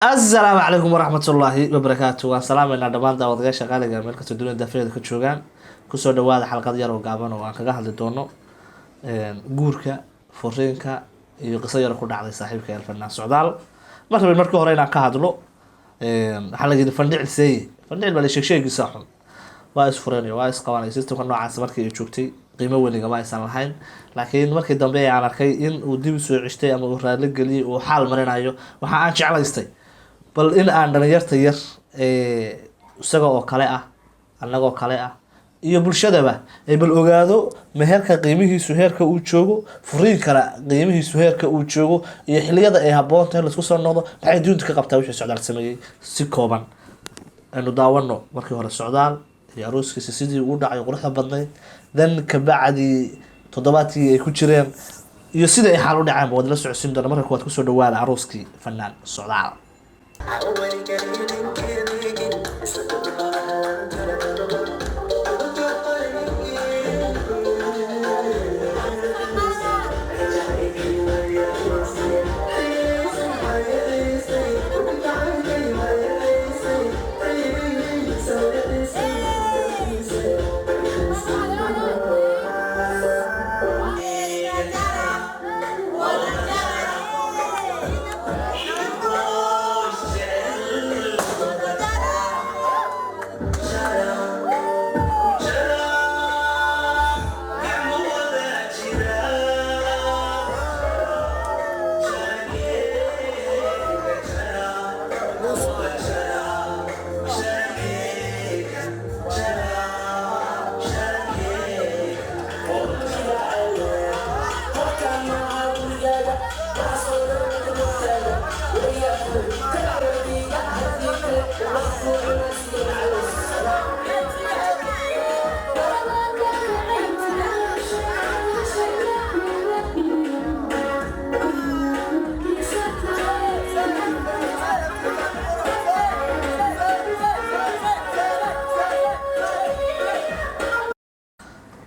السلام عليكم ورحمة الله وبركاته والسلام إن دمان داود شغال مeel kasta dunida dafeeda ka joogaan kusoo dhawaada xalqad yar oo gaaban oo aan kaga hadli doono guurka furiinka iyo qiso yar ku dhacday saaxiibka Elfanaan Socdaal markii hore inaan ka hadlo waxaa la yidhi fandhicil baa la sheegiisa xun waa is fureen waa is qabanay systemka noocaas markii ay joogtay qiimo weliga ma aysan lahayn laakiin markii dambe aan arkay in uu dib u soo ceshtay ama uu raali geliyay uu xaal marinayo waxa aan jeclaystay bal in aan dhalinyarta yar isaga oo kale ah annagoo kale ah iyo bulshadaba ay bal ogaado meherka qiimihiisu heerka uu joogo furiin kara qiimihiisu heerka uu joogo iyo xilliyada ay habboon tahay la isku soo noqdo maxay diintu ka qabtaa wixii Socdaal sameeyay si kooban aanu daawano markii hore Socdaal iyo arooskiisa sidii uu dhacay quruxda badnayd dan ka bacdi toddobaadkii ay ku jireen iyo sida ay xal u dhaceen wada la socodsiin doona marka kuwaad ku soo dhawaada arooskii Fanaan Socdaal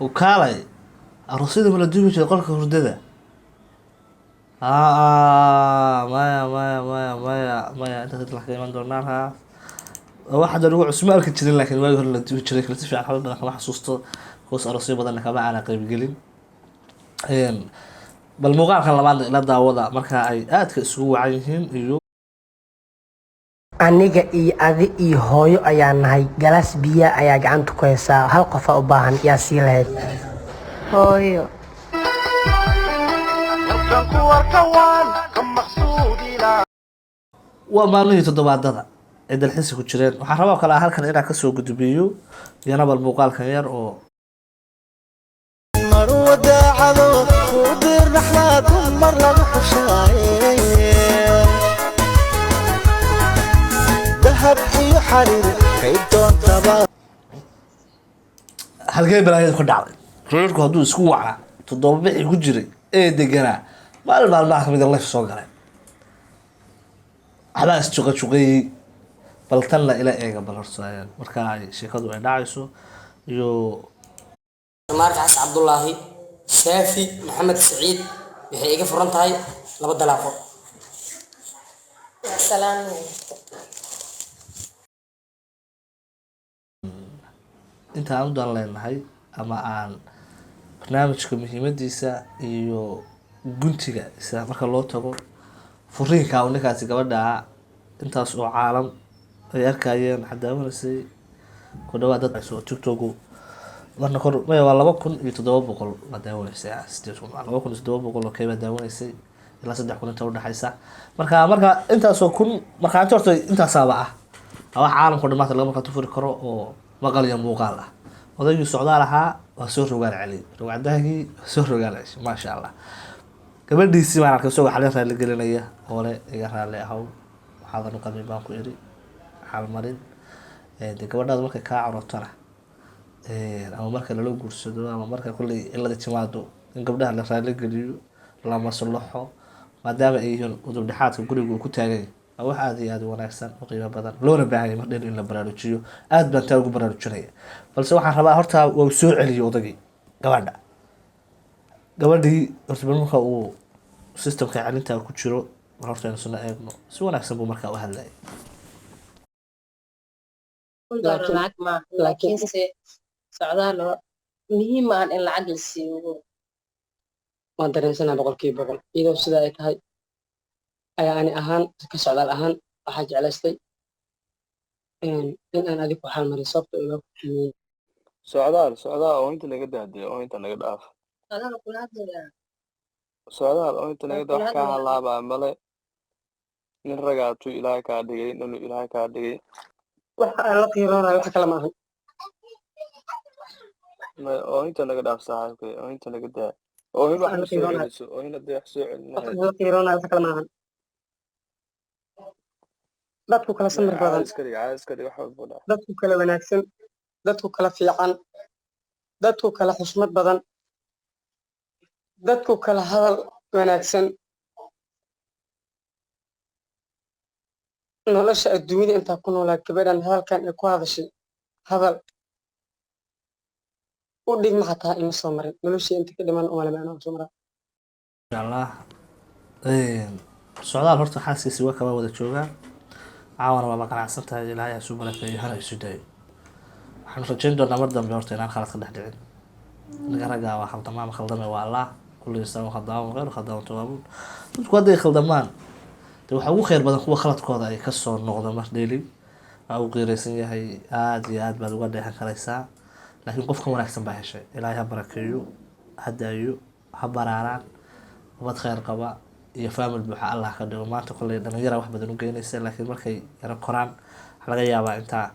وكالي الرصيد ولا دوبي جل قلك هردده مايا انت تطلع كمان دورناها واحد روح اسمه لك تشرين لكن ما يقول لك تشرين كل تفعل حول ما حسوسته كوس الرصيد بدل انك ما انا قريب قليل بالمقال كان لبعض لا داودا marka ay aadka isugu wacan yihiin iyo aniga iyo adi iyo hooyo ayaa nahay galas biya ayaa gacanta ku haysaa hal qof u baahan yaa sii lahayd hooyo waa maalmihii toddobaadada ee dalxiiska ku jireen waxaan rabaa kale halkan inaan ka soo gudbiyo iyana bal muuqaalkan yar oo وداعدو ودير رحلاتهم مرة بحشاي ذهب حي حرير كيدون تبا halkay balaayad ku dhacday reerku hadduu isku wacaa toddoba bixi ku jiray ee deganaa maalmaha kamid life soo galay waxbaa isjuqajuqeeyey bal tanna ila eega bal horsaayaan marka ay sheekadu ay dhacayso iyo مارك عس عبد الله شافي محمد سعيد waxay iga furan tahay laba dalaaqo salaam inta aan u dan leenahay ama aan barnaamijka muhiimadiisa iyo guntiga isa marka loo tago furiinka oo ninkaasi gabadha intaas oo caalam ay arkayeen xadaawanaysay ku dhawaad dad ay soo tiktok marna kor waa 2700 la daawanaysay 2700 oo kayba daawanaysay ilaa 3,000 inta u dhaxaysa marka intaas oo kun marka inta horta intaasaaba ah wax caalamku dhamaatay laga marka furi karo oo maqal iyo muuqaal ah odaygii Socdaal ahaa waa soo rogaal cali rogadaagii soo rogaal ma sha Allah gabadhiisii baan arkay soo xalin raali gelinaya oo le iga raali ahaw waxaan qalbi baan ku iri xal marin gabadhaas markay ka carotana ama marka la guursado ama marka kulli ilada timaado in gabdhaha la raali geliyo la maslaxo maadaama ay yihiin udub dhaxaadka guriga ku taagay wax aad iyo aad wanaagsan oo qiimo badan loona baahan yahay marka in la baraarujiyo aad baan taa ugu baraarujinaya balse waxaan rabaa horta waa soo celiyo odagii gabadhii horta marka uu systemka celinta ku jiro horta aynu isna eegno si wanaagsan buu markaa u hadlayay laakiinse socdaal muhiim maahan in lacag la siiyo waan dareensanahay boqolkiiba boqol iyadoo sida ay tahay ayaa ani ahaan ka socdaal ahaan waxaa jeclaystay in aan adigu ku xalmariyo sababta iga xumiyey socdaal oo inta laga daadiyo oo inta laga dhaaf socdaal oo inta laga wax ka halaabaa male nin ragaatu ilaahay kaa dhigay ninu ilaahay kaa dhigay waxa aan la qiiroonayo wax kale maahan oo inta laga dhaaf saaxiibkay oo inta laga daa oo in wax soo celiso oo in hadii wax soo celinayo la qiiroonayo wax kale maahan dadku kala samir badan caaskari wax walba dhaaf dadku kala wanaagsan dadku kala fiican dadku kala xushmad badan dadku kala hadal wanaagsan nolosha adduunyada intaa ku noolaa gabadhan hadalkan ay ku hadashay hadal u dhigma xataa ima soo marin noloshii inta ka dhiman umalama anaa soo maraa insha allah socdaal horta xaaskiisi waa kaba wada joogaan caawana waa maqanacsan tahay ilaahay isu barakeeyo hana isu dayo waxaan rajayn doonaa mar dambe horta inaan khalad ka dhex dhicin ninka raggaa waa khaldamaa ma khaldame waa allah kulli insaan khadaaman غير khadaaman tawaabuun dadku hadday khaldamaan dee waxaa ugu khayr badan kuwa khaladkooda ay kasoo noqda mar dheeli waa u qiiraysan yahay aada iyo aad baad uga dheexan karaysaa laakiin qofka wanaagsan baa heshay ilaahay ha barakeeyo ha daayo ha baraaraan ubad khayr qaba iyo faamil buuxa allah ka dhigo maanta kolley dhalinyara wax badan u geynaysa laakiin markay yaro koraan waxaa laga yaabaa intaa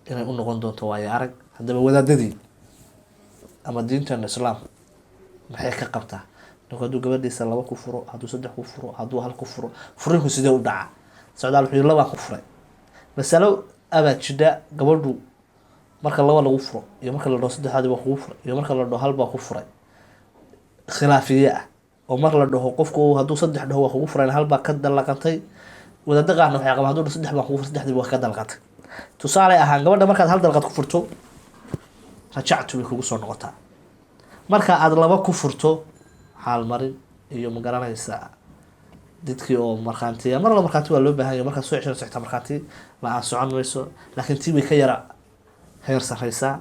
inay u noqon doonto waayo arag haddaba wadaadadii ama diintan islaam maxay ka qabtaa ninku hadduu gabadhiisa 2 ku furo hadduu 3 ku furo hadduu 1 ku furo furinku sidee u dhaca socdaal wuxuu 2 ku furay masalo abaad jidha gabadhu marka 2 lagu furo iyo marka la dhaho 3 baa kugu furay iyo marka la dhaho 1 baa ku furay khilaafiye ah oo mar la dhaho qofku hadduu 3 dhaho waa kugu furay 1 baa ka dalaqantay wadaadda qaarna waxay qabaan hadduu 3 baa kugu furay 3 baa ka dalaqantay tusaale ahaan gabadha markaad 1 dalqad ku furto rajactu way kugu soo noqotaa marka aad 2 ku furto xaal marin iyo ma garanaysaa dadkii oo markhaantiya mar la markhaanti waa loo baahan yahay markaad soo ceshan saxta markhaanti la aan socon mayso laakiin tii way ka yara heer sarreysaa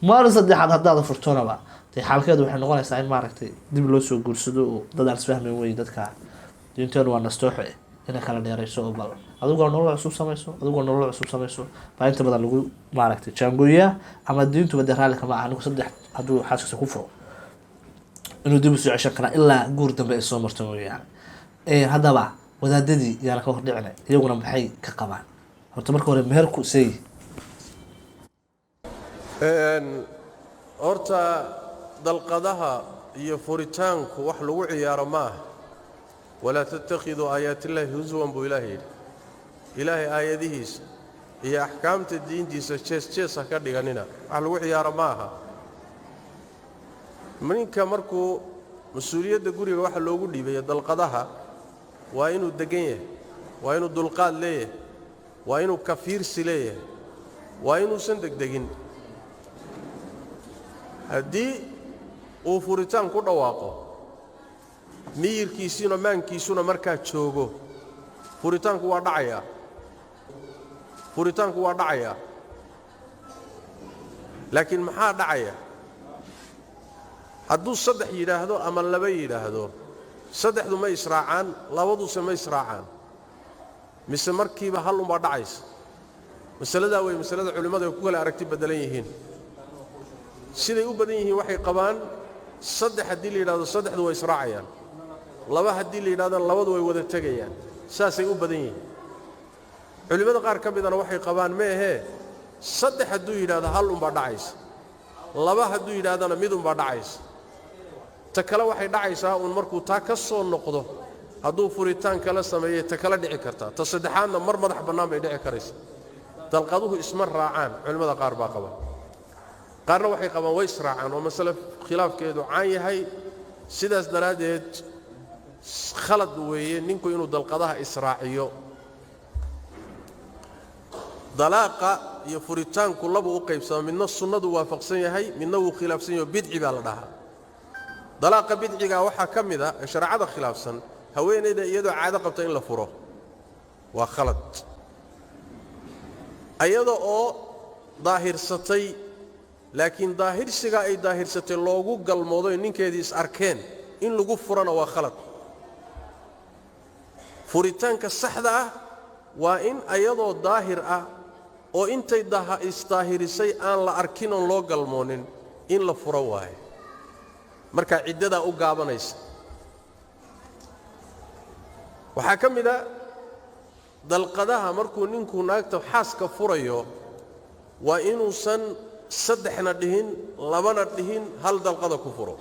mar saddexaad haddaad furtoonaba dee xaalkeedu waxay noqonaysaa in maaragtay dib loo soo guursado oo dad aan isfahmayn weyn dadka diinteenu waa nastooxo inay kala dheerayso oo bal adigoo nolol cusub samayso baa inta badan lagu maaragtay jaangooyaa ama diintuba dee raalli kama aha anigu 3 hadduu xaaskiisa ku furo inuu dib u soo ceshan karaa ilaa guur dambe ay soo marto mooyaane haddaba wadaadadii yaana ka hordhicina iyaguna maxay ka qabaan horta marka hore meherku seey horta dalqadaha iyo furitaanku wax lagu ciyaaro ma aha walaa tattakhiduu aayaatillaahi huswan buu ilaahay yidhi ilaahay aayadihiisa iyo axkaamta diintiisa jees ha ka dhiganina wax lagu ciyaaro ma aha ninka markuu mas-uuliyadda guriga waxa loogu dhiibaya dalqadaha waa inuu deggan yahay waa inuu dulqaad leeyahay waa inuu kafiirsi leeyahay waa inuusan degdegin haddii uu furitaan ku dhawaaqo miyirkiisiina maankiisuna markaa joogo furitaanku waa dhacayaa laakiin maxaa dhacaya hadduu 3 yidhaahdo ama 2 yidhaahdo 3du ma israacaan 2duse ma israacaan mise markiiba hal unbaa dhacaysa masaladaa wey masalada culimmadu ay ku kala aragti beddelan yihiin siday u badan yihiin waxay qabaan 3 haddii la yidhahdo 3du way israacayaan 2 haddii la yidhahdana 2du way wada tegayaan saasay u badan yihiin culimmada qaar ka midana waxay qabaan meehee 3 hadduu yidhaahdo hal unbaa dhacaysa 2 hadduu yidhahdana mid unbaa dhacaysa ta kale waxay dhacaysaa uun markuu taa ka soo noqdo hadduu furitaan kala sameeyey ta kala dhici kartaa ta saddexaadna mar madax bannaan bay dhici karaysa dalqaduhu isma raacaan culimmada qaar baa qaba qaarna waxay qabaan way israacaan oo masale khilaafkeedu caan yahay sidaas daraaddeed khalad weeye ninku inuu dalqadaha israaciyo dalaaqa iyo furitaanku labu u qaybsama midna sunnadu waafaqsan yahay midna wuu khilaafsan yahay bidci baa la dhahaa dalaaqa bidciga waxaa ka mid ah ee shareecada khilaafsan haweeneyda iyadoo caado qabta in la furo waa khalad ayada oo daahirsatay laakiin daahirsiga ay daahirsatay loogu galmoodo ninkeedii is arkeen in lagu furana waa khalad furitaanka saxda ah waa in ayadoo daahir ah oo intay isdaahirisay aan la arkin oo loo galmoonin in la furo waaye marka ciddada u gaabanaysa waxaa ka mid ah dalqadaha markuu ninku naagta xaaska furayo waa inuusan saddexna dhihin labana dhihin hal dalqada ku furo